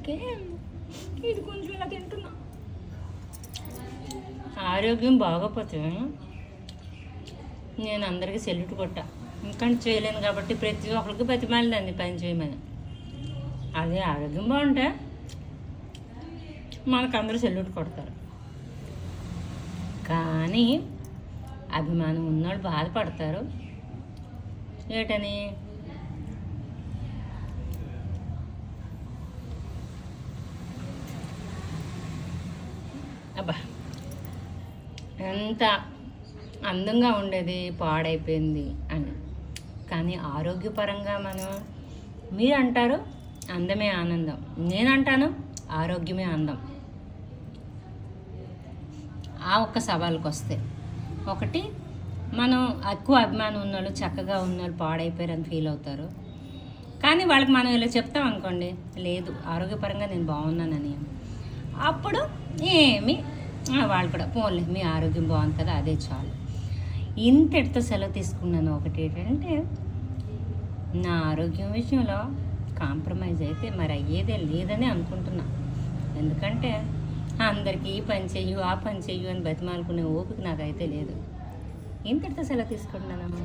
అందుకే ఇది కొంచెం ఇలా తింటున్నా. ఆరోగ్యం బాగోపోతే నేను అందరికీ సెల్యూట్ కొట్టా, ఎందుకంటే చేయలేను కాబట్టి ప్రతి ఒక్కరికి బతిమాలిందండి పని చేయమని. అదే ఆరోగ్యం బాగుంటే మనకందరూ సెల్యూట్ కొడతారు. కానీ అభిమానం ఉన్నవాళ్ళు బాధపడతారు. ఏటని? అబ్బా ఎంత అందంగా ఉండేది పాడైపోయింది అని. కానీ ఆరోగ్యపరంగా మీరు అంటారు అందమే ఆనందం, నేనంటాను ఆరోగ్యమే అందం. ఆ ఒక్క సవాళ్ళకి వస్తే ఒకటి, మనం ఎక్కువ అభిమానం ఉన్నోళ్ళు చక్కగా ఉన్నోళ్ళు పాడైపోయారని ఫీల్ అవుతారు. కానీ వాళ్ళకి మనం ఇలా చెప్తాం అనుకోండి, లేదు ఆరోగ్యపరంగా నేను బాగున్నానని, అప్పుడు ఏమి వాళ్ళు కూడా పోన్లే మీ ఆరోగ్యం బాగుంది కదా అదే చాలు. ఇంతటితో సెలవు తీసుకున్నాను. ఒకటి ఏంటంటే, నా ఆరోగ్యం విషయంలో కాంప్రమైజ్ అయితే మరి అయ్యేదే లేదని అనుకుంటున్నా. ఎందుకంటే అందరికీ ఈ పని చెయ్యు ఆ పని చెయ్యు అని బతిమాలుకునే ఓపిక నాకైతే లేదు. ఇంతటితో సెలవు తీసుకుంటున్నాను.